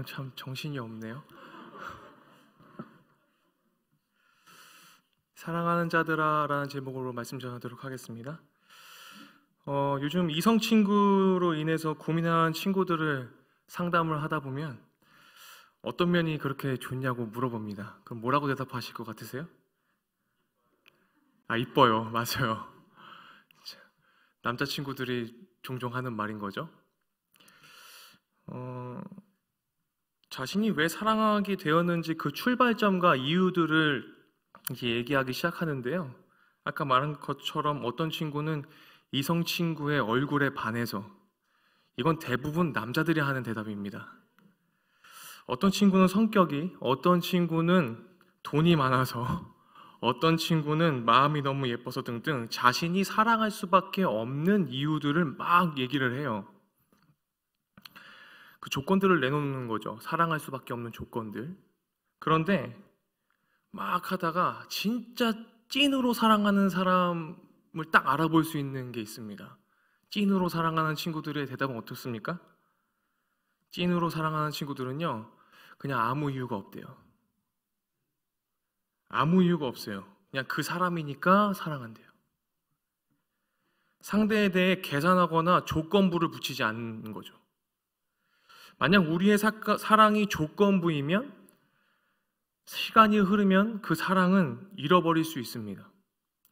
참 정신이 없네요. 사랑하는 자들아 라는 제목으로 말씀 전하도록 하겠습니다. 요즘 이성 친구로 인해서 고민한 친구들을 상담을 하다 보면 어떤 면이 그렇게 좋냐고 물어봅니다. 그럼 뭐라고 대답하실 것 같으세요? 이뻐요. 맞아요. 남자친구들이 종종 하는 말인 거죠. 자신이 왜 사랑하게 되었는지 그 출발점과 이유들을 이렇게 얘기하기 시작하는데요. 아까 말한 것처럼 어떤 친구는 이성 친구의 얼굴에 반해서, 이건 대부분 남자들이 하는 대답입니다. 어떤 친구는 성격이, 어떤 친구는 돈이 많아서, 어떤 친구는 마음이 너무 예뻐서 등등 자신이 사랑할 수밖에 없는 이유들을 막 얘기를 해요. 그 조건들을 내놓는 거죠. 사랑할 수밖에 없는 조건들. 그런데 막 하다가 진짜 찐으로 사랑하는 사람을 딱 알아볼 수 있는 게 있습니다. 찐으로 사랑하는 친구들의 대답은 어떻습니까? 찐으로 사랑하는 친구들은요, 그냥 아무 이유가 없대요. 아무 이유가 없어요. 그냥 그 사람이니까 사랑한대요. 상대에 대해 계산하거나 조건부를 붙이지 않는 거죠. 만약 우리의 사랑이 조건부이면 시간이 흐르면 그 사랑은 잃어버릴 수 있습니다.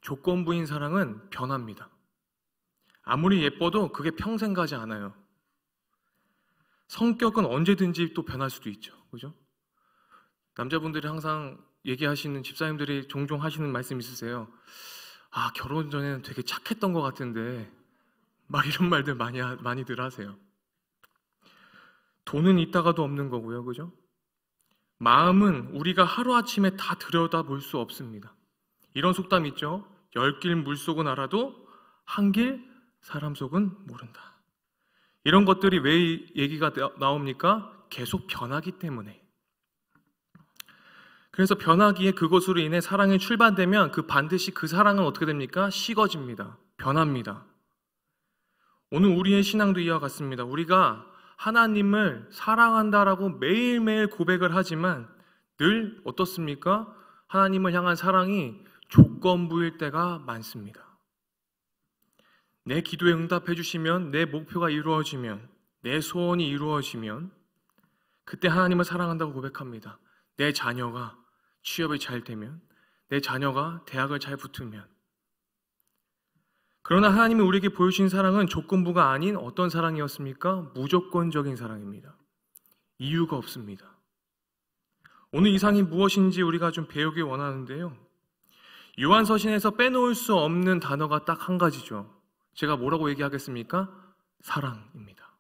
조건부인 사랑은 변합니다. 아무리 예뻐도 그게 평생 가지 않아요. 성격은 언제든지 또 변할 수도 있죠. 그죠? 남자분들이 항상 얘기하시는, 집사님들이 종종 하시는 말씀 있으세요. 결혼 전에는 되게 착했던 것 같은데, 막 이런 말들 많이들 하세요. 돈은 있다가도 없는 거고요. 그죠? 마음은 우리가 하루아침에 다 들여다볼 수 없습니다. 이런 속담 있죠. 10길 물속은 알아도 한 길 사람 속은 모른다. 이런 것들이 왜 얘기가 나옵니까? 계속 변하기 때문에. 그래서 변하기에 그것으로 인해 사랑이 출발되면 반드시 그 사랑은 어떻게 됩니까? 식어집니다. 변합니다. 오늘 우리의 신앙도 이와 같습니다. 우리가 하나님을 사랑한다라고 매일매일 고백을 하지만 늘 어떻습니까? 하나님을 향한 사랑이 조건부일 때가 많습니다. 내 기도에 응답해 주시면, 내 목표가 이루어지면, 내 소원이 이루어지면 그때 하나님을 사랑한다고 고백합니다. 내 자녀가 취업이 잘 되면, 내 자녀가 대학을 잘 붙으면. 그러나 하나님이 우리에게 보여주신 사랑은 조건부가 아닌 어떤 사랑이었습니까? 무조건적인 사랑입니다. 이유가 없습니다. 오늘 이 사랑이 무엇인지 우리가 좀 배우기 원하는데요. 요한서신에서 빼놓을 수 없는 단어가 딱 한 가지죠. 제가 뭐라고 얘기하겠습니까? 사랑입니다.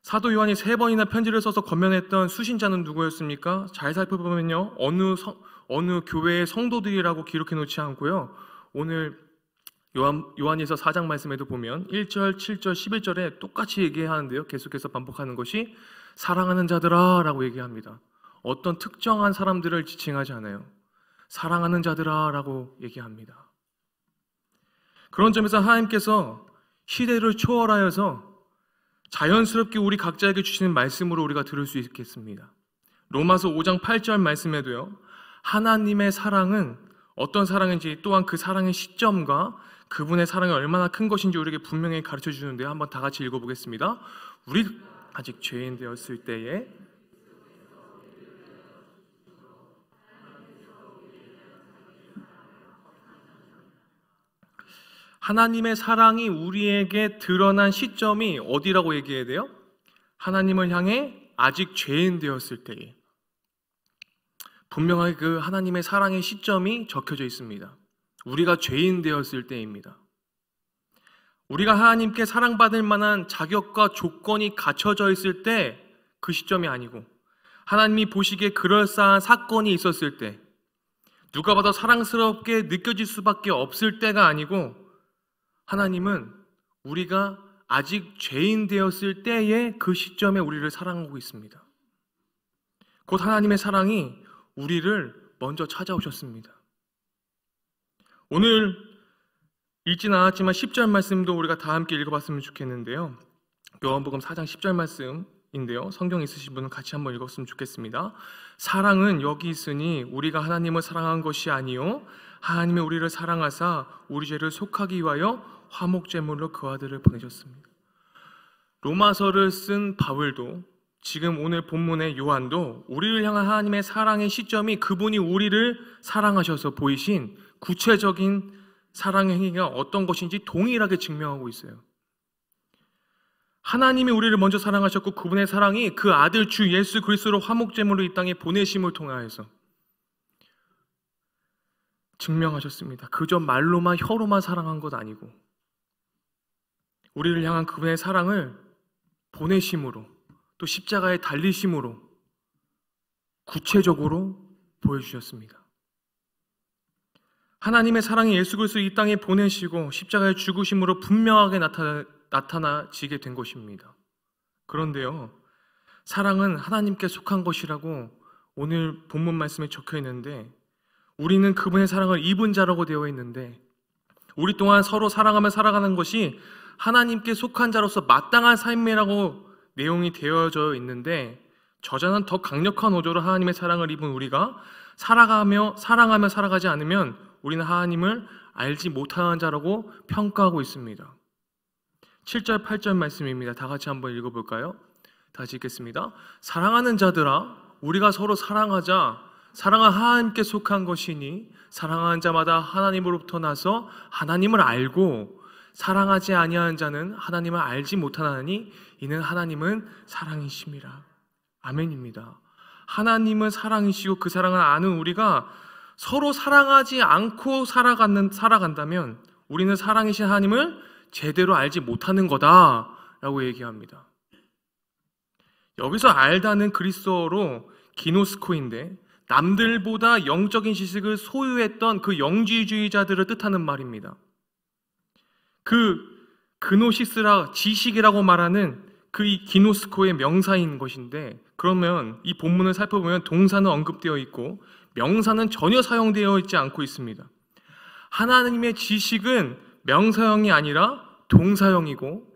사도 요한이 3번이나 편지를 써서 권면했던 수신자는 누구였습니까? 잘 살펴보면요, 어느 교회의 성도들이라고 기록해 놓지 않고요, 오늘 요한에서 4장 말씀에도 보면 1절, 7절, 11절에 똑같이 얘기하는데요, 계속해서 반복하는 것이 사랑하는 자들아 라고 얘기합니다. 어떤 특정한 사람들을 지칭하지 않아요. 사랑하는 자들아 라고 얘기합니다. 그런 점에서 하나님께서 시대를 초월하여서 자연스럽게 우리 각자에게 주시는 말씀으로 우리가 들을 수 있겠습니다. 로마서 5장 8절 말씀에도요, 하나님의 사랑은 어떤 사랑인지, 또한 그 사랑의 시점과 그분의 사랑이 얼마나 큰 것인지 우리에게 분명히 가르쳐 주는데요. 한번 다 같이 읽어보겠습니다. 우리 아직 죄인 되었을 때에 하나님의 사랑이 우리에게 드러난 시점이 어디라고 얘기해야 돼요? 하나님을 향해 아직 죄인 되었을 때에. 분명하게 그 하나님의 사랑의 시점이 적혀져 있습니다. 우리가 죄인 되었을 때입니다. 우리가 하나님께 사랑받을 만한 자격과 조건이 갖춰져 있을 때 그 시점이 아니고, 하나님이 보시기에 그럴싸한 사건이 있었을 때, 누가 봐도 사랑스럽게 느껴질 수밖에 없을 때가 아니고, 하나님은 우리가 아직 죄인 되었을 때의 그 시점에 우리를 사랑하고 있습니다. 곧 하나님의 사랑이 우리를 먼저 찾아오셨습니다. 오늘 읽진 않았지만 10절 말씀도 우리가 다 함께 읽어봤으면 좋겠는데요. 요한복음 4장 10절 말씀 인데요. 성경 있으신 분은 같이 한번 읽었으면 좋겠습니다. 사랑은 여기 있으니 우리가 하나님을 사랑한 것이 아니요 하나님이 우리를 사랑하사 우리 죄를 속하기 위하여 화목제물로 그 아들을 보내셨습니다. 로마서를 쓴 바울도 지금 오늘 본문의 요한도 우리를 향한 하나님의 사랑의 시점이 그분이 우리를 사랑하셔서 보이신 구체적인 사랑의 행위가 어떤 것인지 동일하게 증명하고 있어요. 하나님이 우리를 먼저 사랑하셨고 그분의 사랑이 그 아들 주 예수 그리스도로 화목제물로 이 땅에 보내심을 통하여서 증명하셨습니다. 그저 말로만 혀로만 사랑한 것 아니고 우리를 향한 그분의 사랑을 보내심으로 또 십자가에 달리심으로 구체적으로 보여주셨습니다. 하나님의 사랑이 예수 그리스도를 이 땅에 보내시고 십자가에 죽으심으로 분명하게 나타나지게 된 것입니다. 그런데요, 사랑은 하나님께 속한 것이라고 오늘 본문 말씀에 적혀 있는데 우리는 그분의 사랑을 입은 자라고 되어 있는데 우리 또한 서로 사랑하며 살아가는 것이 하나님께 속한 자로서 마땅한 삶이라고 내용이 되어져 있는데 저자는 더 강력한 어조로 하나님의 사랑을 입은 우리가 사랑하며 살아가지 않으면 우리는 하나님을 알지 못하는 자라고 평가하고 있습니다. 7절 8절 말씀입니다. 다 같이 한번 읽어볼까요? 다시 읽겠습니다. 사랑하는 자들아 우리가 서로 사랑하자. 사랑은 하나님께 속한 것이니 사랑하는 자마다 하나님으로부터 나서 하나님을 알고 사랑하지 아니하는 자는 하나님을 알지 못하나니 이는 하나님은 사랑이심이라. 아멘입니다. 하나님은 사랑이시고 그 사랑을 아는 우리가 서로 사랑하지 않고 살아간다면 우리는 사랑이신 하나님을 제대로 알지 못하는 거다라고 얘기합니다. 여기서 알다는 그리스어로 기노스코인데 남들보다 영적인 지식을 소유했던 그 영지주의자들을 뜻하는 말입니다. 그 그노시스라 지식이라고 말하는 그 기노스코의 명사인 것인데 그러면 이 본문을 살펴보면 동사는 언급되어 있고 명사는 전혀 사용되어 있지 않고 있습니다. 하나님의 지식은 명사형이 아니라 동사형이고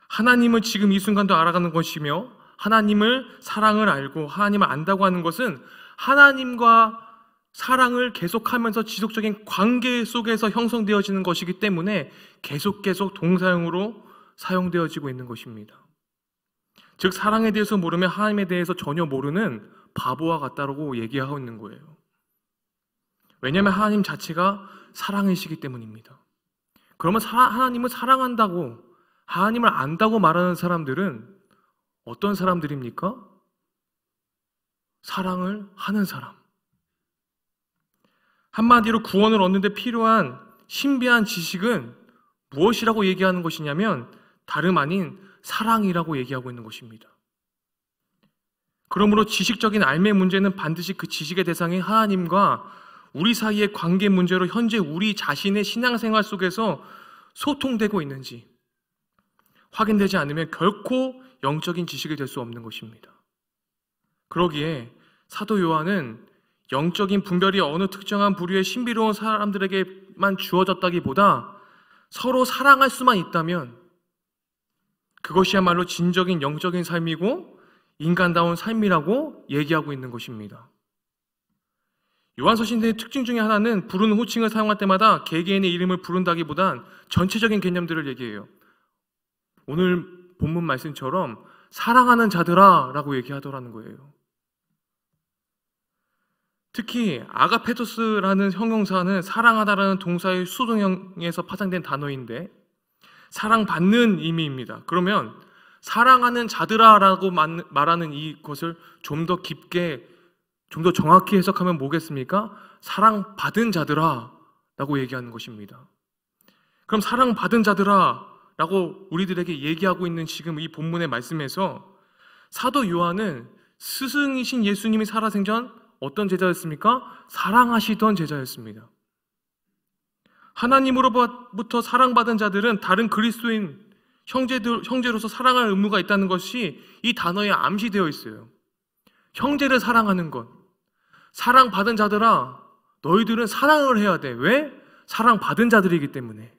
하나님을 지금 이 순간도 알아가는 것이며 하나님을 사랑을 알고 하나님을 안다고 하는 것은 하나님과 사랑을 계속하면서 지속적인 관계 속에서 형성되어지는 것이기 때문에 계속 동사형으로 사용되어지고 있는 것입니다. 즉 사랑에 대해서 모르면 하나님에 대해서 전혀 모르는 바보와 같다고 얘기하고 있는 거예요. 왜냐하면 하나님 자체가 사랑이시기 때문입니다. 그러면 하나님을 사랑한다고 하나님을 안다고 말하는 사람들은 어떤 사람들입니까? 사랑을 하는 사람. 한마디로 구원을 얻는 데 필요한 신비한 지식은 무엇이라고 얘기하는 것이냐면 다름 아닌 사랑이라고 얘기하고 있는 것입니다. 그러므로 지식적인 알매 문제는 반드시 그 지식의 대상인 하나님과 우리 사이의 관계 문제로 현재 우리 자신의 신앙생활 속에서 소통되고 있는지 확인되지 않으면 결코 영적인 지식이 될 수 없는 것입니다. 그러기에 사도 요한은 영적인 분별이 어느 특정한 부류의 신비로운 사람들에게만 주어졌다기보다 서로 사랑할 수만 있다면 그것이야말로 진정인 영적인 삶이고 인간다운 삶이라고 얘기하고 있는 것입니다. 요한서 신대의 특징 중에 하나는 부르는 호칭을 사용할 때마다 개개인의 이름을 부른다기보단 전체적인 개념들을 얘기해요. 오늘 본문 말씀처럼 사랑하는 자들아 라고 얘기하더라는 거예요. 특히 아가페토스라는 형용사는 사랑하다라는 동사의 수동형에서 파생된 단어인데 사랑받는 의미입니다. 그러면 사랑하는 자들아라고 말하는 이것을 좀 더 깊게 좀 더 정확히 해석하면 뭐겠습니까? 사랑받은 자들아라고 얘기하는 것입니다. 그럼 사랑받은 자들아라고 우리들에게 얘기하고 있는 지금 이 본문의 말씀에서 사도 요한은 스승이신 예수님이 살아생전 어떤 제자였습니까? 사랑하시던 제자였습니다. 하나님으로부터 사랑받은 자들은 다른 그리스도인 형제로서 사랑할 의무가 있다는 것이 이 단어에 암시되어 있어요. 형제를 사랑하는 것. 사랑받은 자들아, 너희들은 사랑을 해야 돼. 왜? 사랑받은 자들이기 때문에.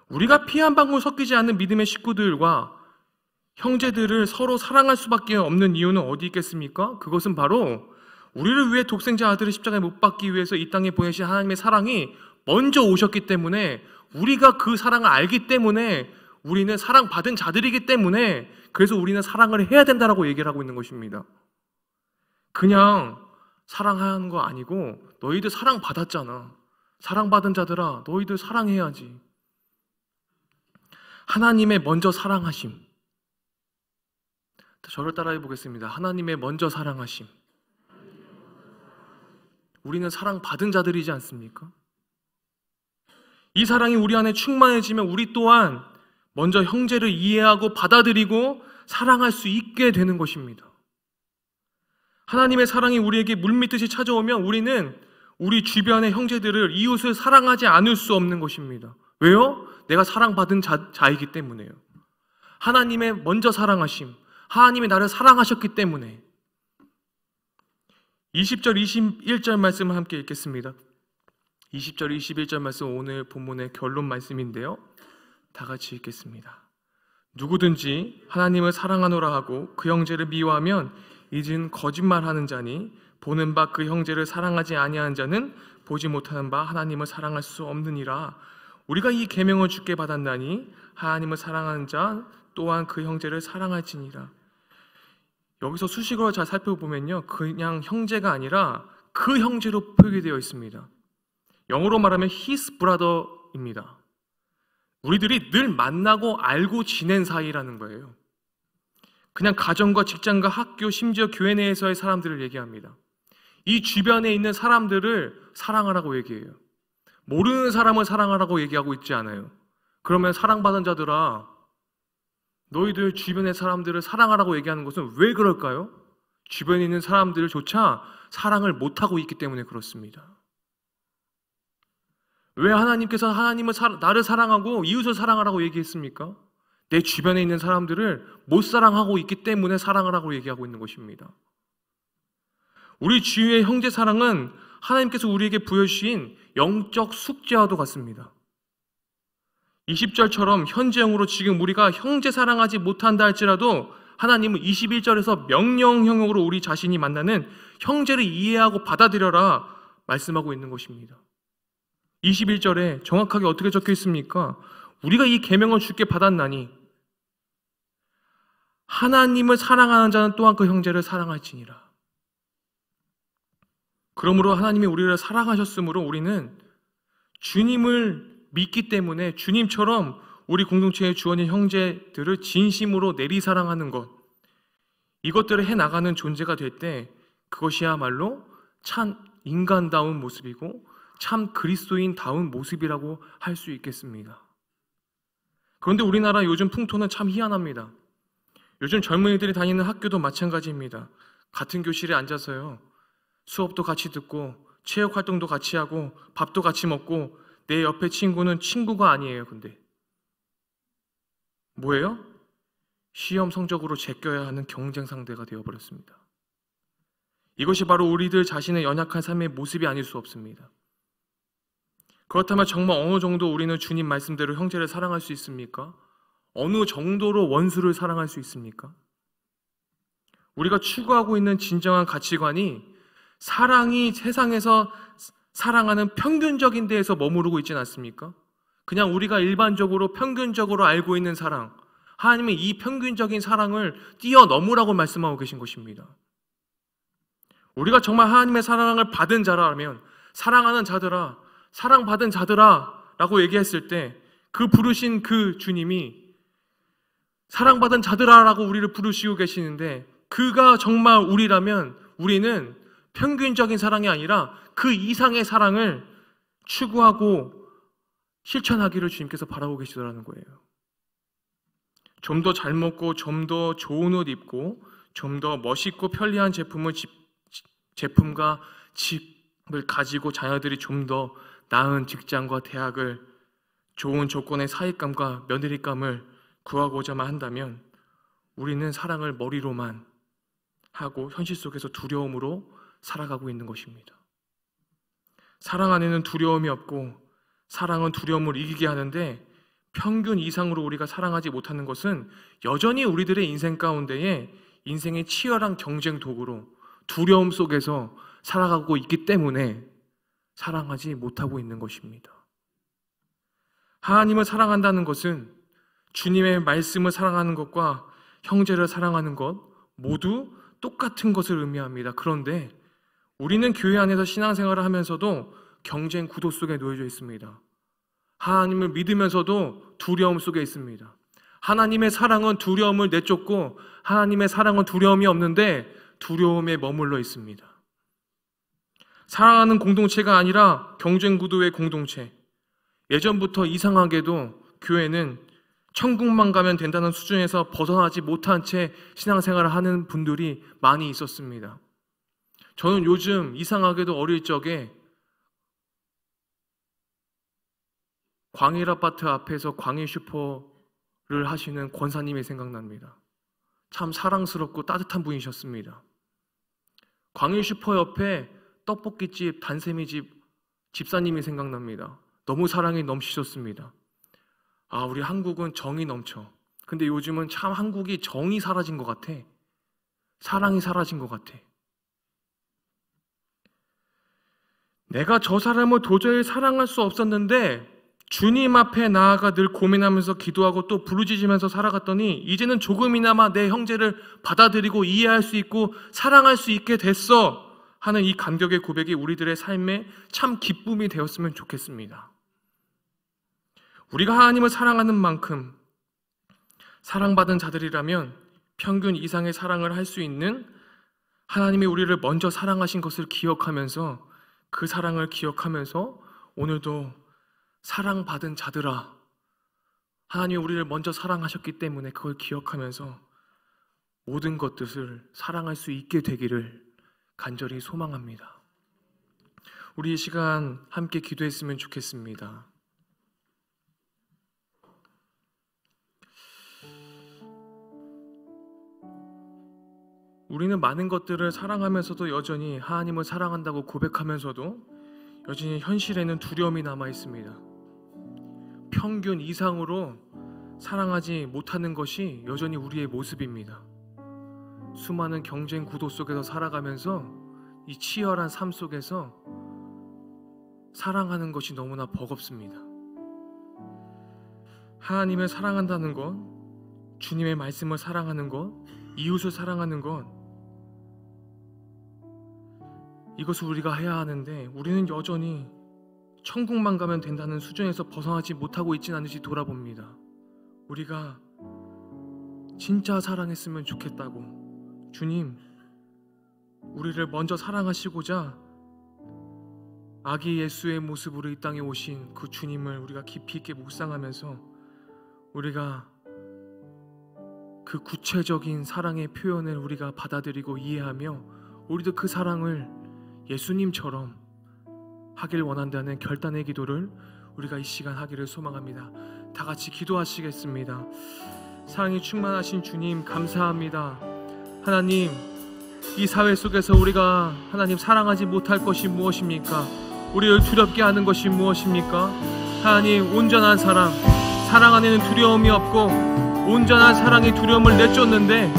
우리가 피 한 방울 섞이지 않는 믿음의 식구들과 형제들을 서로 사랑할 수밖에 없는 이유는 어디 있겠습니까? 그것은 바로 우리를 위해 독생자 아들을 십자가에 못 박기 위해서 이 땅에 보내신 하나님의 사랑이 먼저 오셨기 때문에, 우리가 그 사랑을 알기 때문에, 우리는 사랑받은 자들이기 때문에, 그래서 우리는 사랑을 해야 된다라고 얘기를 하고 있는 것입니다. 그냥 사랑하는 거 아니고, 너희들 사랑받았잖아. 사랑받은 자들아, 너희들 사랑해야지. 하나님의 먼저 사랑하심. 저를 따라해 보겠습니다. 하나님의 먼저 사랑하심. 우리는 사랑받은 자들이지 않습니까? 이 사랑이 우리 안에 충만해지면 우리 또한 먼저 형제를 이해하고 받아들이고 사랑할 수 있게 되는 것입니다. 하나님의 사랑이 우리에게 물밀듯이 찾아오면 우리는 우리 주변의 형제들을, 이웃을 사랑하지 않을 수 없는 것입니다. 왜요? 내가 사랑받은 자이기 때문에요. 하나님의 먼저 사랑하심, 하나님이 나를 사랑하셨기 때문에. 20절, 21절 말씀을 함께 읽겠습니다. 20절, 21절 말씀 오늘 본문의 결론 말씀인데요. 다 같이 읽겠습니다. 누구든지 하나님을 사랑하노라 하고 그 형제를 미워하면 이는 거짓말하는 자니, 보는 바 그 형제를 사랑하지 아니하는 자는 보지 못하는 바 하나님을 사랑할 수 없느니라. 우리가 이 계명을 주께 받았나니 하나님을 사랑하는 자 또한 그 형제를 사랑할지니라. 여기서 수식어를 잘 살펴보면요, 그냥 형제가 아니라 그 형제로 표기되어 있습니다. 영어로 말하면 his brother입니다. 우리들이 늘 만나고 알고 지낸 사이라는 거예요. 그냥 가정과 직장과 학교, 심지어 교회 내에서의 사람들을 얘기합니다. 이 주변에 있는 사람들을 사랑하라고 얘기해요. 모르는 사람을 사랑하라고 얘기하고 있지 않아요. 그러면 사랑받은 자들아, 너희들 주변의 사람들을 사랑하라고 얘기하는 것은 왜 그럴까요? 주변에 있는 사람들조차 사랑을 못하고 있기 때문에 그렇습니다. 왜 하나님께서 나를 사랑하고 이웃을 사랑하라고 얘기했습니까? 내 주변에 있는 사람들을 못 사랑하고 있기 때문에 사랑하라고 얘기하고 있는 것입니다. 우리 주위의 형제 사랑은 하나님께서 우리에게 부여주신 영적 숙제와도 같습니다. 20절처럼 현재형으로 지금 우리가 형제 사랑하지 못한다 할지라도 하나님은 21절에서 명령형으로 우리 자신이 만나는 형제를 이해하고 받아들여라 말씀하고 있는 것입니다. 21절에 정확하게 어떻게 적혀 있습니까? 우리가 이 계명을 주께 받았나니 하나님을 사랑하는 자는 또한 그 형제를 사랑할지니라. 그러므로 하나님이 우리를 사랑하셨으므로 우리는 주님을 믿기 때문에 주님처럼 우리 공동체의 주원인 형제들을 진심으로 내리사랑하는 것, 이것들을 해나가는 존재가 될 때 그것이야말로 참 인간다운 모습이고 참 그리스도인다운 모습이라고 할 수 있겠습니다. 그런데 우리나라 요즘 풍토는 참 희한합니다. 요즘 젊은이들이 다니는 학교도 마찬가지입니다. 같은 교실에 앉아서요, 수업도 같이 듣고 체육활동도 같이 하고 밥도 같이 먹고 내 옆에 친구는 친구가 아니에요. 근데 뭐예요? 시험 성적으로 제껴야 하는 경쟁 상대가 되어버렸습니다. 이것이 바로 우리들 자신의 연약한 삶의 모습이 아닐 수 없습니다. 그렇다면 정말 어느 정도 우리는 주님 말씀대로 형제를 사랑할 수 있습니까? 어느 정도로 원수를 사랑할 수 있습니까? 우리가 추구하고 있는 진정한 가치관이 사랑이 세상에서 사랑하는 평균적인 데에서 머무르고 있지는 않습니까? 그냥 우리가 일반적으로 평균적으로 알고 있는 사랑, 하나님은 이 평균적인 사랑을 뛰어넘으라고 말씀하고 계신 것입니다. 우리가 정말 하나님의 사랑을 받은 자라면, 사랑하는 자들아, 사랑받은 자들아 라고 얘기했을 때 그 부르신 그 주님이 사랑받은 자들아 라고 우리를 부르시고 계시는데, 그가 정말 우리라면 우리는 평균적인 사랑이 아니라 그 이상의 사랑을 추구하고 실천하기를 주님께서 바라고 계시더라는 거예요. 좀 더 잘 먹고 좀 더 좋은 옷 입고 좀 더 멋있고 편리한 제품과 집을 가지고 자녀들이 좀 더 나은 직장과 대학을, 좋은 조건의 사익감과 며느리감을 구하고자만 한다면 우리는 사랑을 머리로만 하고 현실 속에서 두려움으로 살아가고 있는 것입니다. 사랑 안에는 두려움이 없고 사랑은 두려움을 이기게 하는데 평균 이상으로 우리가 사랑하지 못하는 것은 여전히 우리들의 인생 가운데에 인생의 치열한 경쟁 도구로 두려움 속에서 살아가고 있기 때문에 사랑하지 못하고 있는 것입니다. 하나님을 사랑한다는 것은 주님의 말씀을 사랑하는 것과 형제를 사랑하는 것 모두 똑같은 것을 의미합니다. 그런데 우리는 교회 안에서 신앙생활을 하면서도 경쟁 구도 속에 놓여져 있습니다. 하나님을 믿으면서도 두려움 속에 있습니다. 하나님의 사랑은 두려움을 내쫓고 하나님의 사랑은 두려움이 없는데 두려움에 머물러 있습니다. 사랑하는 공동체가 아니라 경쟁 구도의 공동체. 예전부터 이상하게도 교회는 천국만 가면 된다는 수준에서 벗어나지 못한 채 신앙생활을 하는 분들이 많이 있었습니다. 저는 요즘 이상하게도 어릴 적에 광일아파트 앞에서 광일슈퍼를 하시는 권사님이 생각납니다. 참 사랑스럽고 따뜻한 분이셨습니다. 광일슈퍼 옆에 떡볶이집, 단세미집 집사님이 생각납니다. 너무 사랑이 넘치셨습니다. 아, 우리 한국은 정이 넘쳐. 근데 요즘은 참 한국이 정이 사라진 것 같아. 사랑이 사라진 것 같아. 내가 저 사람을 도저히 사랑할 수 없었는데 주님 앞에 나아가 늘 고민하면서 기도하고 또 부르짖으면서 살아갔더니 이제는 조금이나마 내 형제를 받아들이고 이해할 수 있고 사랑할 수 있게 됐어 하는 이 감격의 고백이 우리들의 삶에 참 기쁨이 되었으면 좋겠습니다. 우리가 하나님을 사랑하는 만큼 사랑받은 자들이라면 평균 이상의 사랑을 할 수 있는 하나님이 우리를 먼저 사랑하신 것을 기억하면서 그 사랑을 기억하면서 오늘도 사랑받은 자들아, 하나님이 우리를 먼저 사랑하셨기 때문에 그걸 기억하면서 모든 것들을 사랑할 수 있게 되기를 간절히 소망합니다. 우리 이 시간 함께 기도했으면 좋겠습니다. 우리는 많은 것들을 사랑하면서도 여전히 하나님을 사랑한다고 고백하면서도 여전히 현실에는 두려움이 남아 있습니다. 평균 이상으로 사랑하지 못하는 것이 여전히 우리의 모습입니다. 수많은 경쟁 구도 속에서 살아가면서 이 치열한 삶 속에서 사랑하는 것이 너무나 버겁습니다. 하나님을 사랑한다는 것, 주님의 말씀을 사랑하는 것, 이웃을 사랑하는 것, 이것을 우리가 해야 하는데 우리는 여전히 천국만 가면 된다는 수준에서 벗어나지 못하고 있지는 않은지 돌아봅니다. 우리가 진짜 사랑했으면 좋겠다고 주님, 우리를 먼저 사랑하시고자 아기 예수의 모습으로 이 땅에 오신 그 주님을 우리가 깊이 있게 묵상하면서 우리가 그 구체적인 사랑의 표현을 우리가 받아들이고 이해하며 우리도 그 사랑을 예수님처럼 하길 원한다는 결단의 기도를 우리가 이 시간 하기를 소망합니다. 다 같이 기도하시겠습니다. 사랑이 충만하신 주님 감사합니다. 하나님, 이 사회 속에서 우리가 하나님 사랑하지 못할 것이 무엇입니까? 우리를 두렵게 하는 것이 무엇입니까? 하나님, 온전한 사랑, 사랑 안에는 두려움이 없고 온전한 사랑의 두려움을 내쫓는데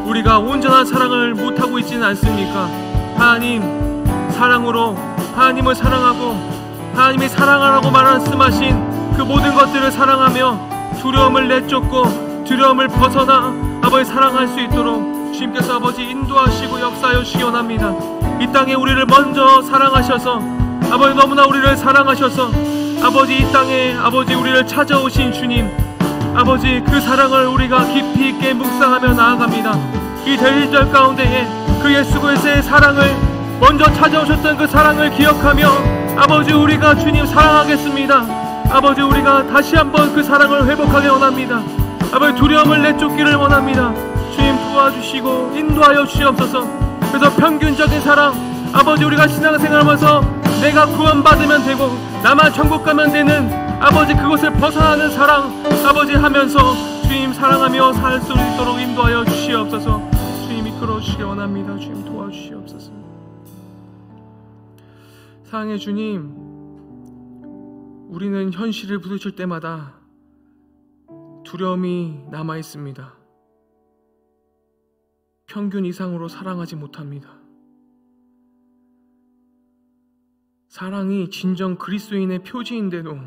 우리가 온전한 사랑을 못하고 있지는 않습니까? 하나님, 사랑으로 하나님을 사랑하고 하나님이 사랑하라고 말씀하신 그 모든 것들을 사랑하며 두려움을 내쫓고 두려움을 벗어나 아버지 사랑할 수 있도록 주님께서 아버지 인도하시고 역사하여 주시기 원합니다. 이 땅에 우리를 먼저 사랑하셔서 아버지 너무나 우리를 사랑하셔서 아버지 이 땅에 아버지 우리를 찾아오신 주님, 아버지 그 사랑을 우리가 깊이 있게 묵상하며 나아갑니다. 이 대리절 가운데에 그 예수 그리스도의 사랑을 먼저 찾아오셨던 그 사랑을 기억하며 아버지 우리가 주님 사랑하겠습니다. 아버지 우리가 다시 한번 그 사랑을 회복하기 원합니다. 아버지 두려움을 내쫓기를 원합니다. 주님 도와주시고 인도하여 주시옵소서. 그래서 평균적인 사랑, 아버지 우리가 신앙생활하면서 내가 구원받으면 되고 나만 천국 가면 되는 아버지 그것을 벗어나는 사랑 아버지 하면서 주님 사랑하며 살 수 있도록 인도하여 주시옵소서. 주님 이끌어 주시기 원합니다. 주님 도와주시옵소서. 사랑의 주님, 우리는 현실을 부딪힐 때마다 두려움이 남아 있습니다. 평균 이상으로 사랑하지 못합니다. 사랑이 진정 그리스도인의 표지인데도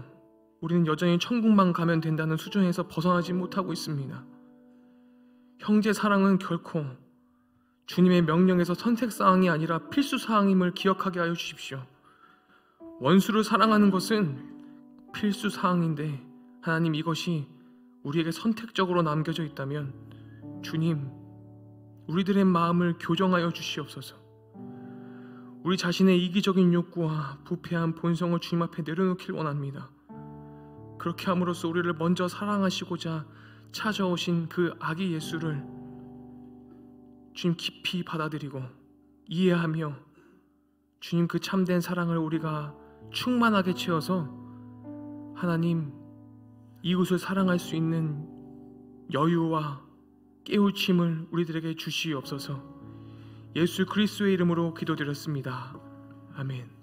우리는 여전히 천국만 가면 된다는 수준에서 벗어나지 못하고 있습니다. 형제 사랑은 결코 주님의 명령에서 선택사항이 아니라 필수사항임을 기억하게 하여 주십시오. 원수를 사랑하는 것은 필수사항인데 하나님, 이것이 우리에게 선택적으로 남겨져 있다면 주님, 우리들의 마음을 교정하여 주시옵소서. 우리 자신의 이기적인 욕구와 부패한 본성을 주님 앞에 내려놓길 원합니다. 그렇게 함으로써 우리를 먼저 사랑하시고자 찾아오신 그 아기 예수를 주님 깊이 받아들이고 이해하며 주님 그 참된 사랑을 우리가 충만하게 채워서 하나님, 이웃을 사랑할 수 있는 여유와 깨우침을 우리들에게 주시옵소서. 예수 그리스도의 이름으로 기도드렸습니다. 아멘.